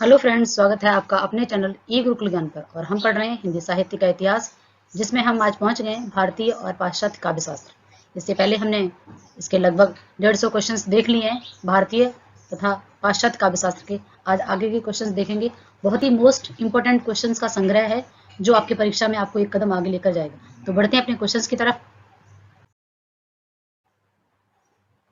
Hello friends, स्वागत है आपका अपने चैनल ई गुरुकुल ज्ञान पर। और हम पढ़ रहे हैं हिंदी साहित्य का इतिहास, जिसमें हम आज पहुंच गए भारतीय और पाश्चात्य काव्य शास्त्र। इससे पहले हमने इसके लगभग 150 क्वेश्चंस देख लिए हैं भारतीय तथा पाश्चात्य काव्य शास्त्र के। आज आगे के क्वेश्चंस देखेंगे। बहुत ही मोस्ट इंपोर्टेंट क्वेश्चंस का संग्रह है जो आपकी परीक्षा में आपको एक कदम आगे लेकर जाएगा। तो बढ़ते हैं अपने क्वेश्चंस की तरफ।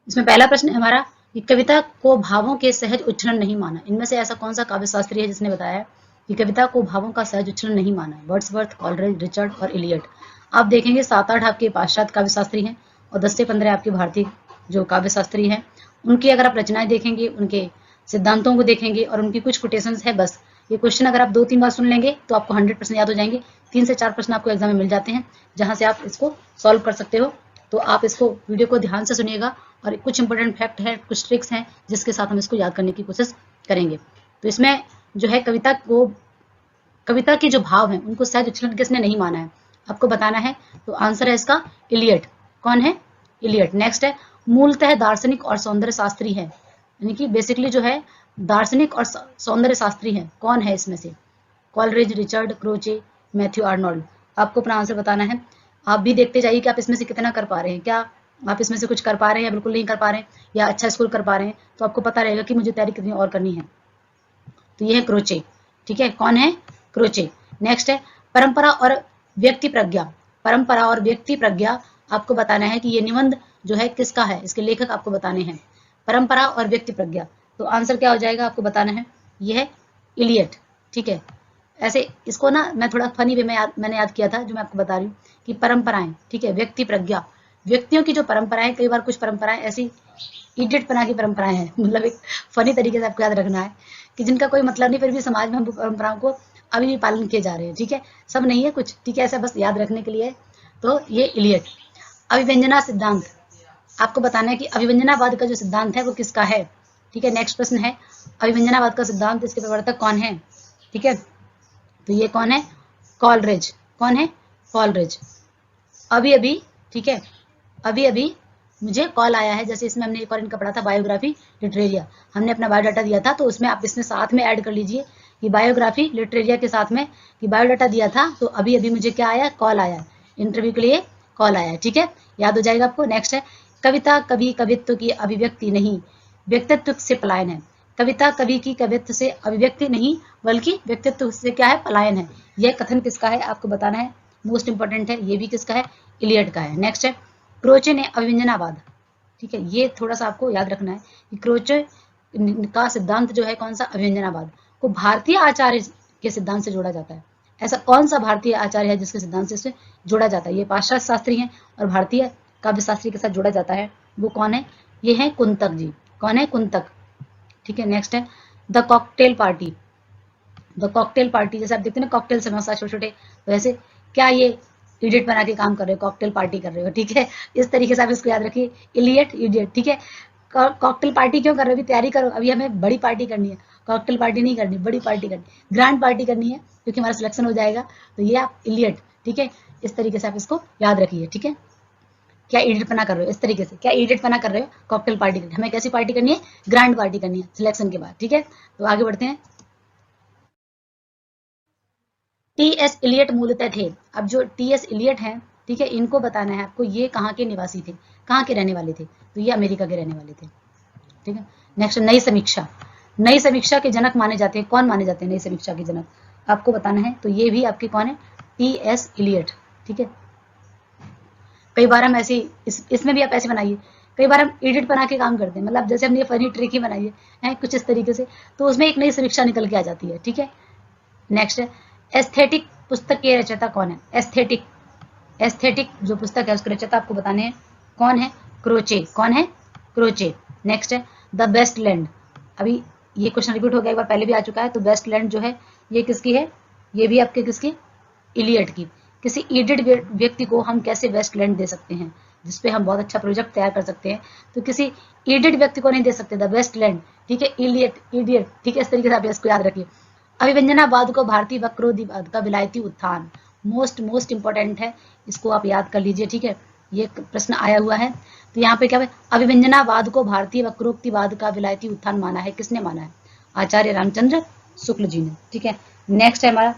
इसमें पहला प्रश्न है हमारा कि कविता को भावों के सहज उच्चारण नहीं माना। इनमें से ऐसा कौन सा काव्य शास्त्री है जिसने बताया कि कविता को भावों का सहज उच्चारण नहीं माना? वर्ड्सवर्थ, कॉलरिज, रिचर्ड और इलियट। आप देखेंगे 7-8 आपके पाश्चात्य काव्य शास्त्री हैं और 10 से 15 आपके भारतीय जो काव्य शास्त्री हैं। उनकी अगर आप रचनाएं देखेंगे, उनके सिद्धांतों को देखेंगे और उनकी कुछ कोटेशंस है, बस ये क्वेश्चन अगर आप 2-3 बार सुन लेंगे तो आपको 100% याद हो जाएंगे। 3 से 4 प्रश्न आपको एग्जाम में मिल जाते हैं जहां से आप इसको सॉल्व कर सकते हो। तो आप इसको वीडियो को ध्यान से सुनिएगा और कुछ इंपॉर्टेंट फैक्ट है, कुछ ट्रिक्स हैं जिसके साथ हम इसको याद करने की कोशिश करेंगे। तो इसमें जो है कविता के जो भाव हैं उनको सहज उच्चारण किसने नहीं माना है आपको बताना है। तो आंसर है इसका इलियट। कौन है? इलियट। नेक्स्ट है मूलतः दार्शनिक और सौंदर्य शास्त्री है, यानी कि बेसिकली जो है दार्शनिक और सौंदर्य शास्त्री है। कौन है इसमें से? Coleridge, Richard, Croce, Matthew Arnold. आपको अपना आंसर बताना है। आप भी देखते जाइए कि आप इसमें से कितना कर पा रहे हैं। क्या आप इसमें से कुछ कर पा रहे हैं या बिल्कुल नहीं कर पा रहे हैं या अच्छा स्कोर कर पा रहे हैं? तो आपको पता रहेगा कि मुझे तैयारी कितनी और करनी है। तो ये है क्रोचे। ठीक है, कौन है? क्रोचे। नेक्स्ट है परंपरा और व्यक्ति प्रज्ञा। परंपरा और व्यक्ति प्रज्ञा आपको बताना है कि ये निबंध जो है किसका है, इसके लेखक आपको बताने हैं। परंपरा और व्यक्ति प्रज्ञा, तो आंसर क्या हो जाएगा आपको बताना है। ये है इलियट। ठीक है, ऐसे इसको ना मैं थोड़ा फनी वे में मैंने याद किया था जो मैं आपको बता रही हूँ कि परंपराएं, ठीक है, व्यक्ति प्रज्ञा, व्यक्तियों की जो परंपराएं, कई बार कुछ परंपराएं ऐसी इडियट बना की परंपराएं हैं, मतलब एक फनी तरीके से आपको याद रखना है कि जिनका कोई मतलब नहीं, फिर भी समाज में हम परंपराओं को अभी भी पालन किए जा रहे हैं। ठीक है, सब नहीं है कुछ, ठीक है, ऐसा बस याद रखने के लिए। तो ये इलियट। अभिव्यंजना सिद्धांत, आपको बताना है कि अभिव्यंजनावाद का जो सिद्धांत है वो किसका है। ठीक है, नेक्स्ट प्रश्न है अभिव्यंजनावाद का सिद्धांत, इसके प्रवर्तक कौन है? ठीक है, तो ये कौन है? कॉलरिज। कौन है? कॉलरिज। अभी अभी, ठीक है, अभी अभी मुझे कॉल आया है, जैसे इसमें हमने एक और इनका पढ़ा था बायोग्राफी लिटरेरिया, हमने अपना बायोडाटा दिया था, तो उसमें आप इसमें साथ में ऐड कर लीजिए कि बायोग्राफी लिटरेरिया के साथ में कि बायोडाटा दिया था, तो अभी अभी मुझे क्या आया? कॉल आया, इंटरव्यू के लिए कॉल आया। ठीक है, याद हो जाएगा आपको। नेक्स्ट है कविता कभी कवित्व की अभिव्यक्ति नहीं, व्यक्तित्व से पलायन है। कविता कवि की कवित्व से अभिव्यक्ति नहीं बल्कि व्यक्तित्व से क्या है? पलायन है। यह कथन किसका है आपको बताना है, मोस्ट इंपॉर्टेंट है। ये भी किसका है? इलियट का है। नेक्स्ट है क्रोचे ने अभिव्यंजनावाद, ठीक है, ये थोड़ा सा आपको याद रखना है कि क्रोचे का सिद्धांत जो है कौन सा? अभिव्यंजनावाद को भारतीय आचार्य के सिद्धांत से जोड़ा जाता है। ऐसा कौन सा भारतीय आचार्य है जिसके सिद्धांत से जोड़ा जाता है? ये पाश्चात्य शास्त्री हैं और भारतीय काव्य शास्त्री के साथ जोड़ा जाता है। वो कौन है? ये है कुंतक जी। कौन है? कुंतक। ठीक है, नेक्स्ट है the cocktail party. The cocktail party, जैसे आप देखते हैं ना कॉकटेल समोसा छोटे छोटे, वैसे क्या ये इडियट बना के काम कर रहे हो? कॉकटेल पार्टी कर रहे हो। ठीक है, इस तरीके से आप इसको याद रखिए, इलियट, इडियट। ठीक है, कॉकटेल पार्टी क्यों कर रहे हो? अभी तैयारी करो, अभी हमें बड़ी पार्टी करनी है, कॉकटेल पार्टी नहीं करनी, बड़ी पार्टी करनी, ग्रैंड पार्टी करनी है, क्योंकि हमारा सिलेक्शन हो जाएगा। तो ये आप इलियट, ठीक है, इस तरीके से आप इसको याद रखिए। ठीक है, क्या इडियट पना कर रहे हो? इस तरीके से क्या इडियट पना कर रहे हो? कॉकटेल पार्टी करनी, हमें कैसी पार्टी करनी है? ग्रैंड पार्टी करनी है सिलेक्शन के बाद। ठीक है, तो आगे बढ़ते हैं। टी एस इलियट मूलतः थे। अब जो टी एस इलियट हैं, ठीक है, इनको बताना है आपको ये कहाँ के निवासी थे, कहाँ के रहने वाले थे? तो ये अमेरिका के रहने वाले थे। ठीक है, नेक्स्ट नई समीक्षा। नई समीक्षा के जनक माने जाते हैं। कौन माने जाते हैं नई समीक्षा के जनक आपको बताना है। तो ये भी आपके कौन है? T S Eliot. ठीक है, कई बार हम ऐसे इसमें भी आप ऐसे बनाइए, कई बार हम एडिट बना के काम करते हैं, मतलब जैसे हमने ये फनी ट्रिक ही बनाई है कुछ इस तरीके से, तो उसमें एक नई समीक्षा निकल के आ जाती है। ठीक है, नेक्स्ट है एस्थेटिक पुस्तक के रचयिता कौन है? एस्थेटिक, एस्थेटिक जो पुस्तक है उसके रचयिता आपको बताने हैं। कौन है? क्रोचे। कौन है? क्रोचे। नेक्स्ट है द बेस्ट लैंड। अभी ये क्वेश्चन रिपीट हो गया, एक बार पहले भी आ चुका है। तो बेस्ट लैंड जो है ये किसकी है? ये भी आपके किसकी? इलियट की। किसी इडियट व्यक्ति को हम कैसे बेस्ट लैंड दे सकते हैं जिसपे हम बहुत अच्छा प्रोजेक्ट तैयार कर सकते हैं? तो किसी इडियट व्यक्ति को नहीं दे सकते द बेस्ट लैंड। ठीक है, इलियट, इडियट। ठीक है, इस तरीके से आप इसको याद रखिए। अभिव्यंजनावाद को भारतीय वक्रोक्तिवाद का विलायती उत्थान, मोस्ट इंपॉर्टेंट है, इसको आप याद कर लीजिए। ठीक है, ये प्रश्न आया हुआ है। तो यहाँ पे क्या है? अभिव्यंजनावाद को भारतीय वक्रोक्तिवाद का विलायती उत्थान माना है। किसने माना है? आचार्य रामचंद्र शुक्ल जी ने, ठीक है। नेक्स्ट है हमारा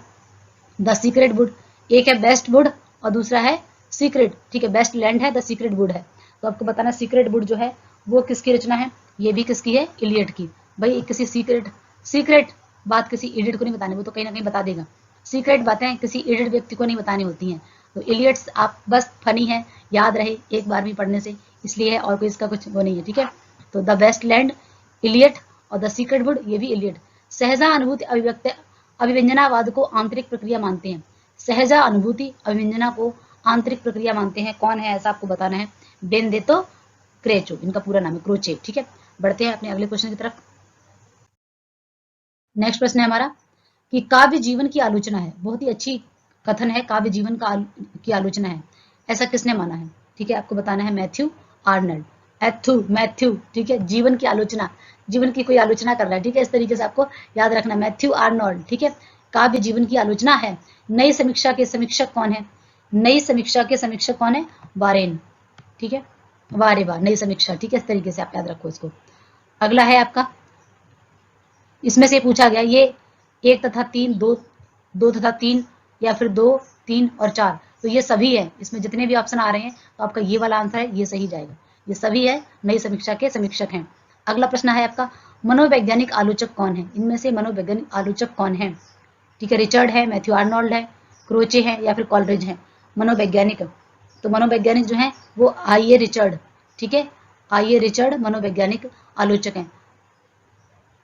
द सीक्रेट वुड। एक है बेस्ट वुड और दूसरा है सीक्रेट, ठीक है। बेस्ट लैंड है, द सीक्रेट वुड है। तो आपको बताना सीक्रेट वुड जो है वो किसकी रचना है, ये भी किसकी है, इलियट की। भाई किसी सीक्रेट बात किसी इडियट को नहीं बतानी, वो तो कहीं ना कहीं बता देगा। सीक्रेट बातें किसी इडियट व्यक्ति को नहीं बतानी होती हैं। तो इलियट्स आप बस फनी है, याद रहे एक बार भी पढ़ने से, इसलिए है, और कोई इसका कुछ वो नहीं है, ठीक है। तो द बेस्ट लैंड इलियट और द सीक्रेट वुड ये भी इलियट। सहजा अनुभूति अभिव्यक्त अभिव्यंजनावाद को आंतरिक प्रक्रिया मानते हैं। सहजा अनुभूति अभिव्यंजना को आंतरिक प्रक्रिया मानते हैं, कौन है ऐसा आपको बताना है। बेनेदेत्तो क्रेचो इनका पूरा नाम है, क्रोचे, ठीक है। बढ़ते हैं अपने अगले क्वेश्चन की तरफ। नेक्स्ट प्रश्न है हमारा कि काव्य जीवन की आलोचना है। बहुत ही अच्छी कथन है, काव्य जीवन की आलोचना है, ऐसा किसने माना है, ठीक है। आपको बताना है मैथ्यू आर्नल्ड, मैथ्यू, ठीक है। जीवन की आलोचना, जीवन की कोई आलोचना कर रहा है, ठीक है। इस तरीके से आपको याद रखना, मैथ्यू आर्नल्ड, ठीक है। काव्य जीवन की आलोचना है। नई समीक्षा के समीक्षक कौन है, नई समीक्षा के समीक्षक कौन है, वारेन, ठीक है। वारे वाह, नई समीक्षा, ठीक है। इस तरीके से आप याद रखो इसको। अगला है आपका, इसमें से पूछा गया ये 1 तथा 3, 2 तथा 3, या फिर 2, 3 और 4, तो ये सभी है। इसमें जितने भी ऑप्शन आ रहे हैं तो आपका ये वाला आंसर है, ये सही जाएगा। ये सभी है, नई समीक्षा के समीक्षक हैं। अगला प्रश्न है आपका, मनोवैज्ञानिक आलोचक कौन है, इनमें से मनोवैज्ञानिक आलोचक कौन है, ठीक है। रिचर्ड है, मैथ्यू आर्नोल्ड है, क्रोचे है, या फिर कॉलरिज है। मनोवैज्ञानिक, तो मनोवैज्ञानिक जो है वो आइए रिचर्ड, ठीक है। आइए रिचर्ड मनोवैज्ञानिक आलोचक हैं।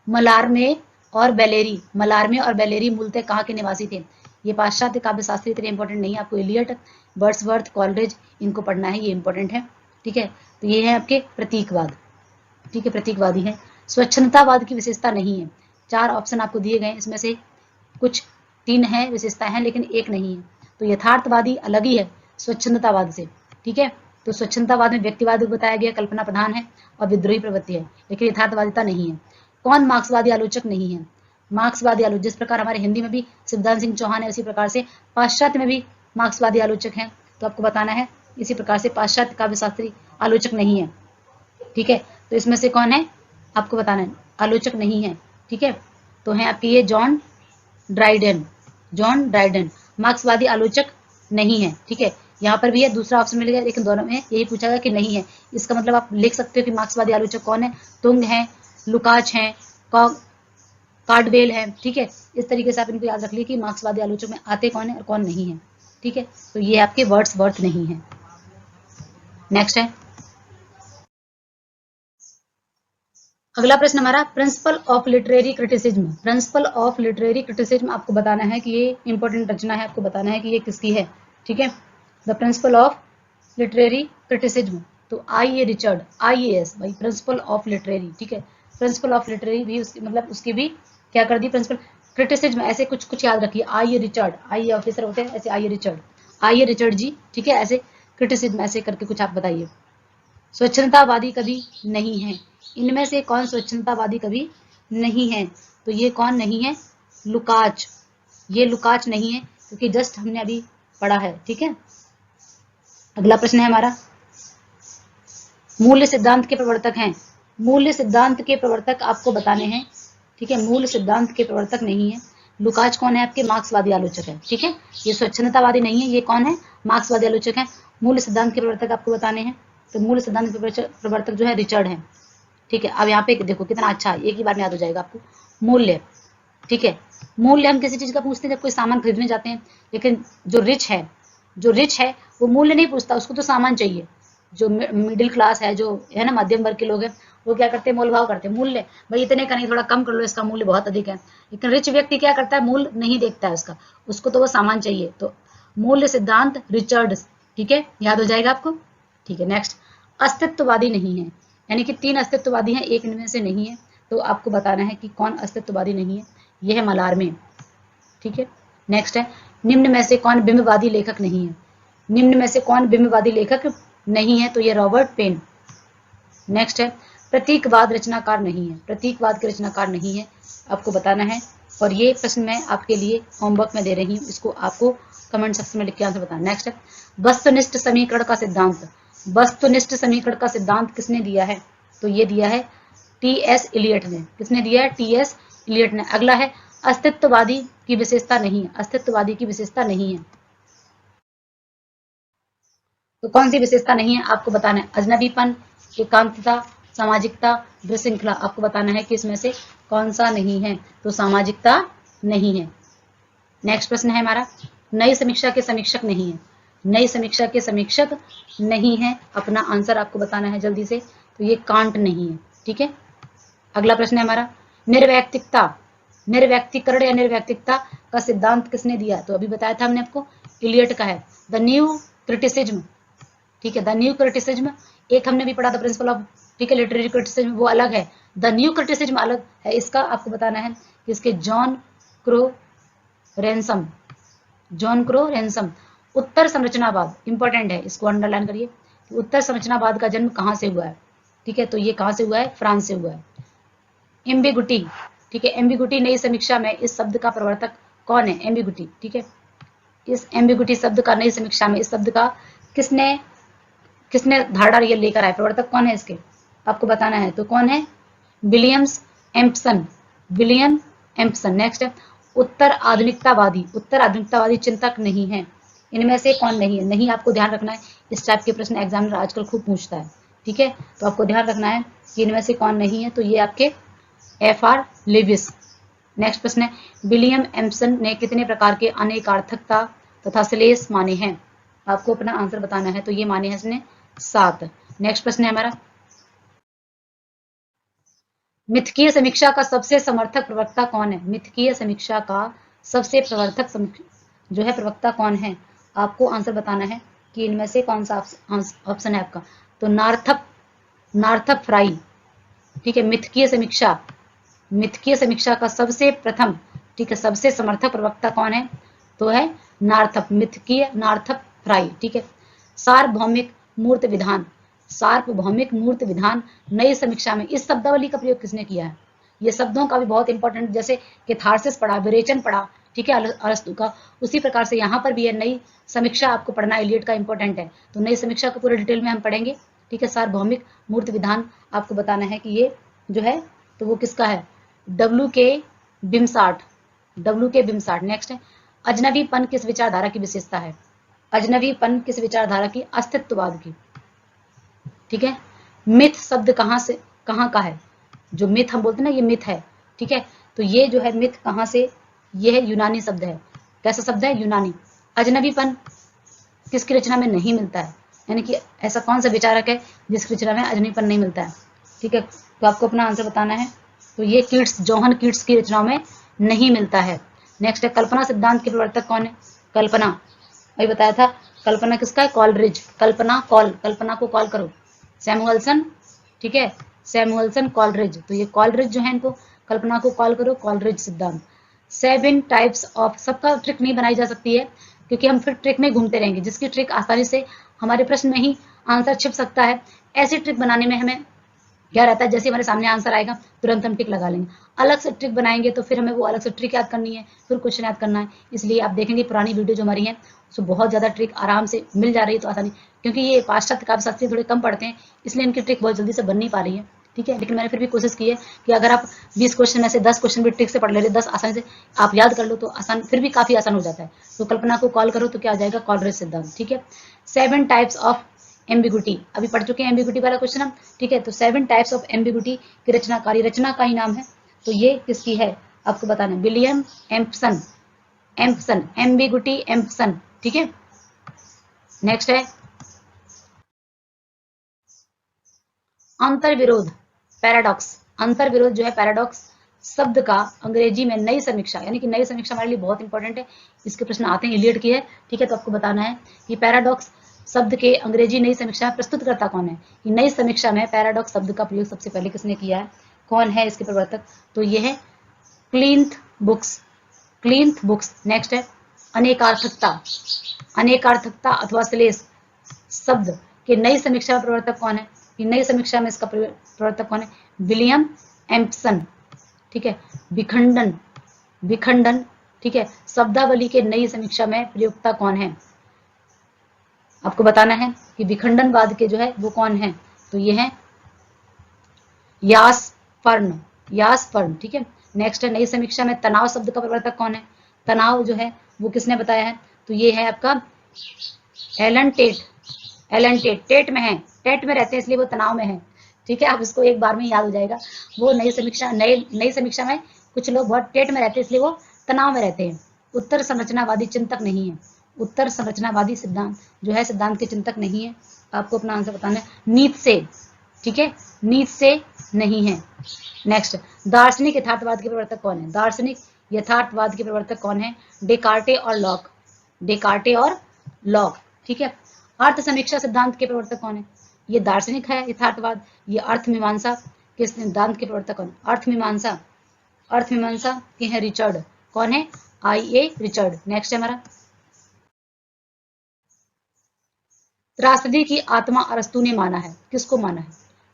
मलारमे और बेलेरी मूलतः कहाँ के निवासी थे। ये पाश्चात्य काव्य शास्त्री इतने इंपॉर्टेंट नहीं है, आपको इलियट, वर्ड्सवर्थ, कॉलरिज इनको पढ़ना है, ये इंपॉर्टेंट है, ठीक है। तो ये है आपके प्रतीकवाद, ठीक है, प्रतीकवादी है। स्वच्छंदतावाद की विशेषता नहीं है। 4 ऑप्शन आपको दिए गए, इसमें से कुछ 3 है विशेषताएं हैं, लेकिन एक नहीं है। तो यथार्थवादी अलग ही है स्वच्छंदतावाद से, ठीक है। तो स्वच्छंदतावाद में व्यक्तिवाद बताया गया, कल्पना प्रधान है और विद्रोही प्रवृत्ति है, लेकिन यथार्थवादिता नहीं है। कौन मार्क्सवादी आलोचक नहीं है, मार्क्सवादी आलोचक, जिस प्रकार हमारे हिंदी में भी सिद्धांत सिंह चौहान है, उसी प्रकार से पाश्चात्य में भी मार्क्सवादी आलोचक हैं। तो आपको बताना है इसी प्रकार से पाश्चात्य काव्य शास्त्री आलोचक नहीं है, ठीक है। तो इसमें से कौन है आपको बताना है, आलोचक नहीं है, ठीक है। तो है आपके ये जॉन ड्राइडन मार्क्सवादी आलोचक नहीं है, ठीक है। यहाँ पर भी है, दूसरा ऑप्शन मिलेगा, लेकिन दोनों में यही पूछा गया कि नहीं है। इसका मतलब आप लिख सकते हो कि मार्क्सवादी आलोचक कौन है, तुंग है, लुकाच है, कार्डवेल है, ठीक है। इस तरीके से आप इनको याद रख लिए कि मार्क्सवादी आलोचक में आते कौन है और कौन नहीं है, ठीक है। तो ये आपके वर्ड्सवर्थ नहीं है। नेक्स्ट है अगला प्रश्न हमारा, principle of literary criticism. Principle of literary criticism आपको बताना है कि ये इंपॉर्टेंट रचना है, आपको बताना है कि ये किसकी है, ठीक है। The principle of literary criticism, तो आई ए रिचर्ड, IAS भाई, प्रिंसिपल ऑफ लिटरेरी, ठीक है। प्रिंसिपल ऑफ लिटरेरी भी उसकी मतलब उसकी भी क्या कर दी, प्रिंसिपल क्रिटिसिज्म, ऐसे कुछ कुछ याद रखिए। आई रिचर्ड, आई ऑफिसर होते हैं, ऐसे आई रिचर्ड जी, ठीक है। ऐसे क्रिटिसिज्म ऐसे करके कुछ आप बताइए। स्वच्छंदतावादी कभी नहीं है, इनमें से कौन स्वच्छंदतावादी कभी नहीं है, तो ये कौन नहीं है, लुकाच, ये लुकाच नहीं है, क्योंकि जस्ट हमने अभी पढ़ा है, ठीक है। अगला प्रश्न है हमारा, मूल्य सिद्धांत के प्रवर्तक हैं। मूल्य सिद्धांत के प्रवर्तक आपको बताने हैं, ठीक है। मूल सिद्धांत के प्रवर्तक नहीं है। लुकाच कौन है, आपके मार्क्सवादी आलोचक है, ठीक है। ये स्वच्छंदतावादी नहीं है, ये कौन है, मार्क्सवादी आलोचक है। मूल सिद्धांत के प्रवर्तक आपको बताने हैं, तो मूल सिद्धांत के प्रवर्तक जो है रिचर्ड है, ठीक है। अब यहाँ पे देखो कितना अच्छा है, एक ही बार में याद हो जाएगा आपको। मूल्य, ठीक है। मूल्य हम किसी चीज का पूछते हैं जब कोई सामान खरीदने जाते हैं, लेकिन जो रिच है वो मूल्य नहीं पूछता, उसको तो सामान चाहिए। जो मिडिल क्लास है, जो है ना मध्यम वर्ग के लोग हैं, वो क्या करते हैं, मोल भाव करते हैं, मूल्य भाई इतने का नहीं, थोड़ा कम कर लो, इसका मूल्य बहुत अधिक है। लेकिन रिच व्यक्ति क्या करता है, मूल्य नहीं देखता है उसका, उसको तो वो सामान चाहिए। तो मूल्य सिद्धांत रिचर्ड, ठीक है, याद हो जाएगा आपको, ठीक है। नेक्स्ट, अस्तित्ववादी नहीं है, यानी कि 3 अस्तित्ववादी हैं, एक इनमें से नहीं है, तो आपको बताना है कि कौन अस्तित्ववादी नहीं है। यह है मलारमे, ठीक है। नेक्स्ट है, निम्न में से कौन बिंबवादी लेखक नहीं है, निम्न में से कौन बिंबवादी लेखक नहीं है, तो ये रॉबर्ट पेन। नेक्स्ट है, प्रतीकवाद रचनाकार नहीं है, प्रतीकवाद के रचनाकार नहीं है, आपको बताना है। और ये प्रश्न मैं आपके लिए होमवर्क में दे रही हूँ, इसको आपको कमेंट सेक्शन में लिख के आंसर बताना। नेक्स्ट है, वस्तुनिष्ठ समीकरण का सिद्धांत। वस्तुनिष्ठ समीकरण का सिद्धांत किसने दिया है, तो ये दिया है TS इलियट ने। किसने दिया है, TS इलियट ने। अगला है अस्तित्ववादी की विशेषता नहीं है, अस्तित्ववादी की विशेषता नहीं है। तो कौन सी विशेषता नहीं है आपको बताना है। अजनबीपन, एकांतता, सामाजिकता, विशृंखला, आपको बताना है कि इसमें से कौन सा नहीं है। तो सामाजिकता नहीं है। नेक्स्ट प्रश्न है हमारा, नई समीक्षा के समीक्षक नहीं है, नई समीक्षा के समीक्षक नहीं है, अपना आंसर आपको बताना है जल्दी से। तो ये कांट नहीं है, ठीक है। अगला प्रश्न है हमारा, निर्वैयक्तिकता, निर्व्यक्तिकरण या निर्व्यक्तिकता का सिद्धांत किसने दिया। तो अभी बताया था हमने आपको, इलियट का है, द न्यू क्रिटिसिज्म, ठीक है। द न्यू क्रिटिसिज्म एक हमने भी पढ़ा था, प्रिंसिपल ऑफ, ठीक है, लिटरेरी क्रिटिसिज्म, वो अलग है, द न्यू क्रिटिसिज्म अलग है। इसका आपको बताना है कि इसके जॉन क्रो रेंसम, जॉन क्रो रेंसम। उत्तर संरचनावाद इंपॉर्टेंट है, इसको अंडरलाइन करिए। उत्तर संरचनावाद का जन्म कहाँ से हुआ है, ठीक है। तो ये कहाँ से हुआ है, फ्रांस से हुआ है। एम्बिगुटी, ठीक है, एम्बिगुटी नई समीक्षा में इस शब्द का प्रवर्तक कौन है, एम्बिगुटी, ठीक है। इस एम्बिगुटी शब्द का नई समीक्षा में इस शब्द का किसने किसने धारणा ये लेकर आए, प्रवर्तक कौन है इसके, आपको बताना है। तो कौन है, Williams Empson, William Empson. Next है, उत्तर आधुनिकतावादी, उत्तर आधुनिकतावादी चिंतक नहीं है, इनमें से कौन नहीं है। नहीं, आपको ध्यान रखना है, इस टाइप के प्रश्न एग्जामिनर आजकल खूब पूछता है, ठीक है। तो आपको ध्यान रखना है कि इनमें से कौन नहीं है। तो ये आपके FR लेविस। नेक्स्ट प्रश्न है, विलियम एम्पसन ने कितने प्रकार के अनेकार्थकता तथा श्लेष माने हैं, आपको अपना आंसर बताना है। तो ये माने हैं इसने 7। नेक्स्ट प्रश्न है हमारा, मिथकीय समीक्षा का सबसे समर्थक प्रवक्ता कौन है, मिथकीय समीक्षा का सबसे प्रवर्तक जो है प्रवक्ता कौन है, आपको आंसर बताना है कि इनमें से कौन सा ऑप्शन है आपका। तो नार्थप फ्राई, ठीक है। मिथकीय समीक्षा का सबसे प्रथम, ठीक है, सबसे समर्थक प्रवक्ता कौन है, तो है नार्थप फ्राई, ठीक है। सार्वभौमिक मूर्त विधान, सार्वभौमिक मूर्त विधान नई समीक्षा में इस शब्दावली का प्रयोग किसने किया है। ये शब्दों का भी बहुत इंपॉर्टेंट, जैसे कैथारसिस पढ़ा, विरेचन पढ़ा, ठीक है, अरस्तु का, उसी प्रकार से यहाँ पर भी है नई समीक्षा आपको पढ़ना, इलियट का इंपॉर्टेंट है। तो नई समीक्षा को पूरे डिटेल में हम पढ़ेंगे, ठीक है। सार्वभौमिक मूर्त विधान आपको बताना है कि ये जो है तो वो किसका है, W.K. बिम्सार्ट, W.K. बिम्सार्ट। नेक्स्ट है, अजनबीपन किस विचारधारा की विशेषता है, अजनबीपन किस विचारधारा की, अस्तित्ववाद की, ठीक है। मिथ शब्द कहाँ का है, जो मिथ हम बोलते हैं ना, ये मिथ है, ठीक है। तो ये जो है मिथ कहाँ से, ये है यूनानी शब्द है, कैसा शब्द है, यूनानी। अजनबीपन किसकी रचना में नहीं मिलता है, यानी कि ऐसा कौन सा विचारक है जिसकी रचना में अजनबीपन नहीं मिलता है, ठीक है। तो आपको अपना आंसर बताना है। तो ये जॉहन कीट्स की रचनाओं में नहीं मिलता है। नेक्स्ट है, कल्पना सिद्धांत के प्रवर्तक कौन है, कल्पना, अभी बताया था, कल्पना किसका है, कॉलरिज, कल्पना को कॉल करो, सैमुअल्सन, ठीक है, सैमुअल्सन कॉलरिज। तो ये कॉलरिज जो है, इनको कल्पना को कॉल करो, कॉलरिज सिद्धांत। 7 टाइप्स ऑफ, सबका ट्रिक नहीं बनाई जा सकती है क्योंकि हम फिर ट्रिक में घूमते रहेंगे, जिसकी ट्रिक आसानी से हमारे प्रश्न में ही आंसर छिप सकता है। ऐसी ट्रिक बनाने में हमें क्या रहता है, जैसे हमारे सामने आंसर आएगा तुरंत हम टिक लगा लेंगे। अलग से ट्रिक बनाएंगे तो फिर हमें वो अलग से ट्रिक याद करनी है, फिर क्वेश्चन याद करना है। इसलिए आप देखेंगे पुरानी वीडियो जो हमारी है उसमें बहुत ज़्यादा ट्रिक आराम से मिल जा रही है, तो आसानी, क्योंकि ये पाश्चात्य काव्यशास्त्री थोड़े कम पढ़ते हैं, इसलिए इनकी ट्रिक बहुत जल्दी से बन नहीं पा रही है, ठीक है। लेकिन मैंने फिर भी कोशिश की है कि अगर आप 20 क्वेश्चन में से 10 क्वेश्चन भी ट्रिक से पढ़ ले रहे, 10 आसानी से आप याद कर लो तो आसान, फिर भी काफ़ी आसान हो जाता है। तो कल्पना को कॉल करो तो क्या आ जाएगा, कॉलरिज सिद्धांत, ठीक है। 7 टाइप्स ऑफ एम्बिगुटी, अभी पढ़ चुके हैं एम्बिगुटी वाला क्वेश्चन हम, ठीक है। तो 7 टाइप्स ऑफ एम्बिगुटी की रचनाकारी, रचना का ही नाम है, तो ये किसकी है आपको बताना है, विलियम एम्पसन, एम्बिगुटी एम्पसन, ठीक है। नेक्स्ट है, अंतर्विरोध, पैराडॉक्स, अंतर्विरोध जो है पैराडॉक्स शब्द का अंग्रेजी में नई समीक्षा, यानी कि नई समीक्षा हमारे लिए बहुत इंपॉर्टेंट है, इसके प्रश्न आते हैं, इलियट की है, ठीक है। तो आपको बताना है कि पैराडॉक्स शब्द के अंग्रेजी नई समीक्षा प्रस्तुतकर्ता कौन है, कि नई समीक्षा में पैराडॉक्स शब्द का प्रयोग सबसे पहले किसने किया है, कौन है इसके प्रवर्तक, तो ये है क्लिंथ बुक्स। नेक्स्ट है, अनेकार्थकता अथवा श्लेष शब्द के नई समीक्षा में प्रवर्तक कौन है, कि नई समीक्षा में इसका प्रवर्तक कौन है, विलियम एम्पसन, ठीक है। विखंडन, ठीक है, शब्दावली के नई समीक्षा में प्रयोक्ता कौन है, आपको बताना है कि विखंडनवाद के जो है वो कौन है, तो ये है यासपर्न, यास फर्म, ठीक है। नेक्स्ट है नई समीक्षा में तनाव शब्द का प्रवर्तक कौन है? तनाव जो है वो किसने बताया है? तो ये है आपका Allen TET. Allen TET TET में है, टेट में रहते हैं इसलिए वो तनाव में है, ठीक है। आप इसको एक बार में याद हो जाएगा। वो नई समीक्षा में कुछ लोग बहुत टेट में रहते हैं इसलिए वो तनाव में रहते हैं। उत्तर संरचनावादी चिंतक नहीं है। उत्तर संरचनावादी सिद्धांत जो है सिद्धांत के चिंतक नहीं है। आपको अपना आंसर बताना है। नीत से, ठीक है, नीत से नहीं है। नेक्स्ट, दार्शनिक यथार्थवाद के प्रवर्तक कौन है? दार्शनिक यथार्थवाद के प्रवर्तक कौन है? डेकार्टे और लॉक। डेकार्टे और लॉक, ठीक है। अर्थ समीक्षा सिद्धांत के प्रवर्तक कौन है? ये दार्शनिक है यथार्थवाद। ये अर्थ मीमांसा के सिद्धांत के प्रवर्तक कौन? अर्थ मीमांसा के हैं रिचर्ड। कौन है? IA Richard. नेक्स्ट है हमारा, त्रासदी की आत्मा अरस्तु ने माना है। किसको माना है?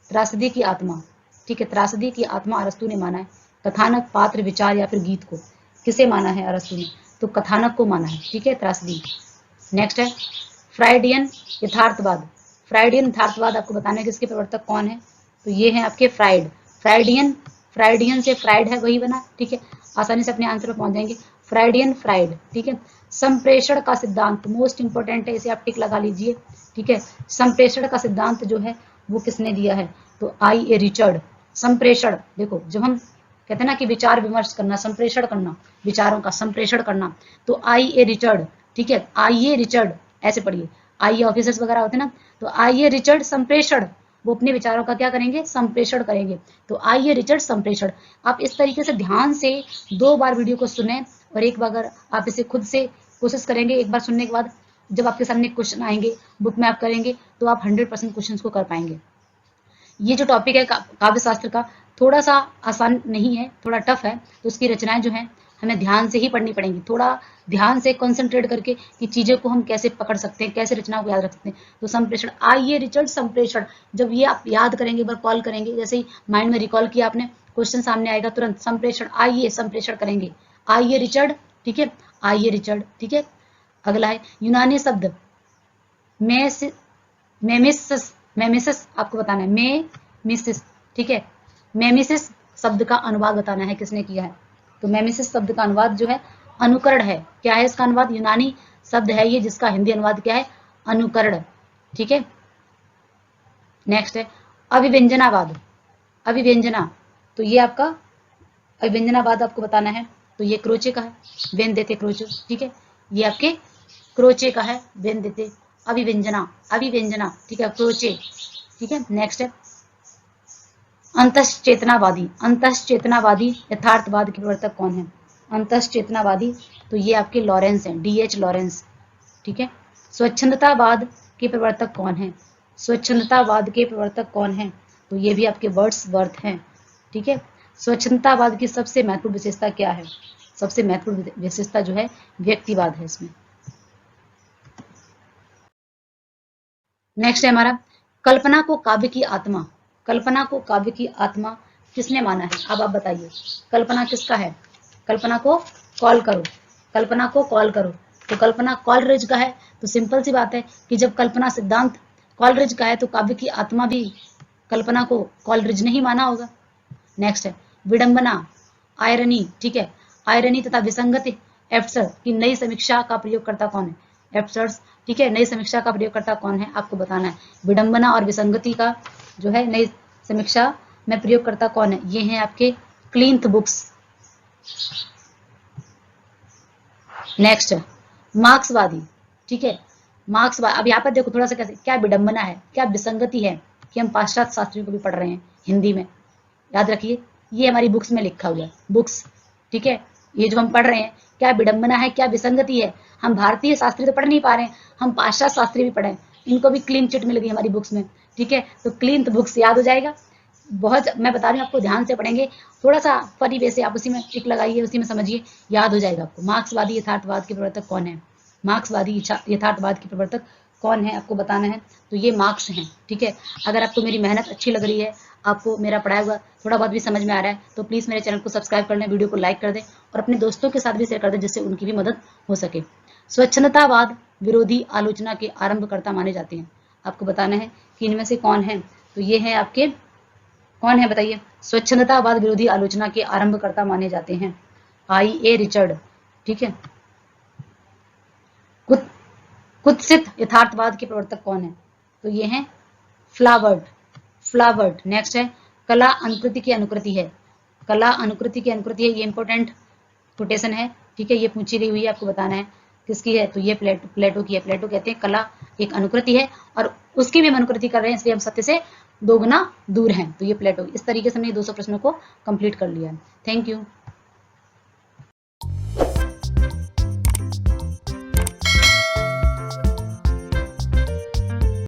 त्रासदी की आत्मा, ठीक है, त्रासदी की आत्मा अरस्तु ने माना है। कथानक, पात्र, विचार या फिर गीत को किसे माना है अरस्तु ने? तो कथानक को माना है, ठीक है, त्रासदी। नेक्स्ट है फ्राइडियन यथार्थवाद। फ्राइडियन यथार्थवाद आपको बताना है किसके प्रवर्तक कौन है? तो ये है आपके फ्राइड। फ्राइडियन से फ्राइड है वही बना, ठीक है। आसानी से अपने आंसर पर पहुंच जाएंगे। फ्राइडियन, फ्राइड, ठीक है। संप्रेषण का सिद्धांत मोस्ट इंपोर्टेंट है, इसे आप टिक लगा लीजिए, ठीक है। संप्रेषण का सिद्धांत जो है वो किसने दिया है? तो IA रिचर्ड। संप्रेषण, देखो जब हम कहते हैं ना कि विचार विमर्श करना, संप्रेषण करना, विचारों का संप्रेषण करना, तो IA रिचर्ड, ठीक है। IA रिचर्ड ऐसे पढ़िए, IA ऑफिसर्स वगैरह होते हैं ना, तो IA रिचर्ड संप्रेषण, वो अपने विचारों का क्या करेंगे? संप्रेषण करेंगे। तो IA रिचर्ड संप्रेषण। आप इस तरीके से ध्यान से 2 बार वीडियो को सुने और एक बार अगर आप इसे खुद से कोशिश करेंगे, एक बार सुनने के बाद जब आपके सामने क्वेश्चन आएंगे बुक में आप करेंगे तो आप 100% क्वेश्चन को कर पाएंगे। ये जो टॉपिक है काव्य शास्त्र का, थोड़ा सा आसान नहीं है, थोड़ा टफ है, तो उसकी रचनाएं जो हैं हमें ध्यान से ही पढ़नी पड़ेंगी, थोड़ा ध्यान से कंसंट्रेट करके कि चीजें को हम कैसे पकड़ सकते हैं, कैसे रचनाओं को याद रख सकते हैं। तो संप्रेषण, IA रिचर्ड संप्रेषण, जब ये आप याद करेंगे, एक बार कॉल करेंगे, जैसे ही माइंड में रिकॉल किया आपने, क्वेश्चन सामने आएगा तुरंत संप्रेषण, IA संप्रेषण करेंगे, IA रिचर्ड, ठीक है, IA रिचर्ड, ठीक है। अगला है यूनानी शब्द मेमिसिस, आपको बताना है मेमिसिस, ठीक है। मेमिसिस शब्द का अनुवाद बताना है किसने किया है? तो मेमिसिस शब्द का अनुवाद जो है अनुकरण है। क्या है इसका अनुवाद? यूनानी शब्द है ये जिसका हिंदी अनुवाद क्या है? अनुकरण, ठीक है। नेक्स्ट है अभिव्यंजनावाद। अभिव्यंजना, तो ये आपका अभिव्यंजनावाद आपको बताना है, तो ये क्रोचे का है, वेन देते क्रोचे, ठीक है। ये आपके क्रोचे का है, वेन देते अभिव्यंजना, ठीक है, क्रोचे, ठीक है। नेक्स्ट है अंतश्चेतनावादी यथार्थवाद के प्रवर्तक कौन है? अंतश्चेतनावादी, तो ये आपके लॉरेंस हैं, DH लॉरेंस, ठीक है। स्वच्छंदतावाद के प्रवर्तक कौन है? स्वच्छंदतावाद के प्रवर्तक कौन है? तो ये भी आपके वर्ड्सवर्थ हैं, ठीक है। स्वच्छंदतावाद की सबसे महत्वपूर्ण विशेषता क्या है? सबसे महत्वपूर्ण विशेषता जो है व्यक्तिवाद है इसमें। नेक्स्ट है हमारा कल्पना को काव्य की आत्मा। कल्पना को काव्य की आत्मा किसने माना है? अब आप बताइए, कल्पना किसका है? कल्पना को कॉल करो, कल्पना को कॉल करो, तो कल्पना कॉलरिज का है। तो सिंपल सी बात है कि जब कल्पना सिद्धांत कॉलरिज का है तो काव्य की आत्मा भी कल्पना को कॉलरिज नहीं माना होगा। नेक्स्ट है विडंबना, आयरनी, ठीक है, आयरनी तथा विसंगति एब्सर्ड की नई समीक्षा का प्रयोगकर्ता कौन है? एब्सर्ड्स, ठीक है, नई समीक्षा का प्रयोगकर्ता कौन है आपको बताना है। विडंबना और विसंगति का जो है नई समीक्षा में प्रयोगकर्ता कौन है? ये हैं आपके क्लिंथ बुक्स। नेक्स्ट मार्क्सवादी, ठीक है, मार्क्सवादी। अब यहाँ पर देखो थोड़ा सा कैसे, क्या विडंबना है, क्या विसंगति है कि हम पाश्चात्य शास्त्रियों को भी पढ़ रहे हैं हिंदी में, याद रखिए ये हमारी बुक्स में लिखा हुआ है, बुक्स, ठीक है। ये जो हम पढ़ रहे हैं क्या विडंबना है, क्या विसंगति है। हम भारतीय शास्त्री तो पढ़ नहीं पा रहे हैं, हम पाश्चात्य शास्त्री भी पढ़े, इनको भी क्लीन चिट मिल गई हमारी बुक्स में, ठीक है। तो क्लीन बुक्स याद हो जाएगा बहुत, मैं बता रही हूँ आपको, ध्यान से पढ़ेंगे, थोड़ा सा फनी वे से आप उसी में टिक लगाइए, उसी में समझिए, याद हो जाएगा आपको। मार्क्सवादी यथार्थवाद के प्रवर्तक कौन है? मार्क्सवादी यथार्थवाद के प्रवर्तक कौन है आपको बताना है। तो ये मार्क्स हैं, ठीक है। अगर आपको मेरी मेहनत अच्छी लग रही है, आपको मेरा पढ़ाया हुआ थोड़ा बहुत भी समझ में आ रहा है, तो प्लीज़ मेरे चैनल को सब्सक्राइब कर लें, वीडियो को लाइक कर दें और अपने दोस्तों के साथ भी शेयर कर दें जिससे उनकी भी मदद हो सके। स्वच्छंदतावाद विरोधी आलोचना के आरंभकर्ता माने जाते हैं, आपको बताना है कि इनमें से कौन है। तो ये है आपके कौन है बताइए? स्वच्छंदतावाद विरोधी आलोचना के आरंभकर्ता माने जाते हैं I.A. रिचर्ड, ठीक है। कुत्सित यथार्थवाद के प्रवर्तक कौन है? तो ये हैं फ्लावर्ड। नेक्स्ट है कला अनुकृति की अनुकृति है। कला अनुकृति की अनुकृति है, ये इंपॉर्टेंट कोटेशन है, ठीक है। ये पूछी गई हुई है, आपको बताना है किसकी है। तो ये प्लेटो की है। प्लेटो कहते हैं कला एक अनुकृति है और उसकी भी हम अनुकृति कर रहे हैं, इसलिए हम सत्य से 2 गुना दूर हैं। तो ये प्लेटो। इस तरीके से हमने 200 प्रश्नों को कंप्लीट कर लिया है। Thank you.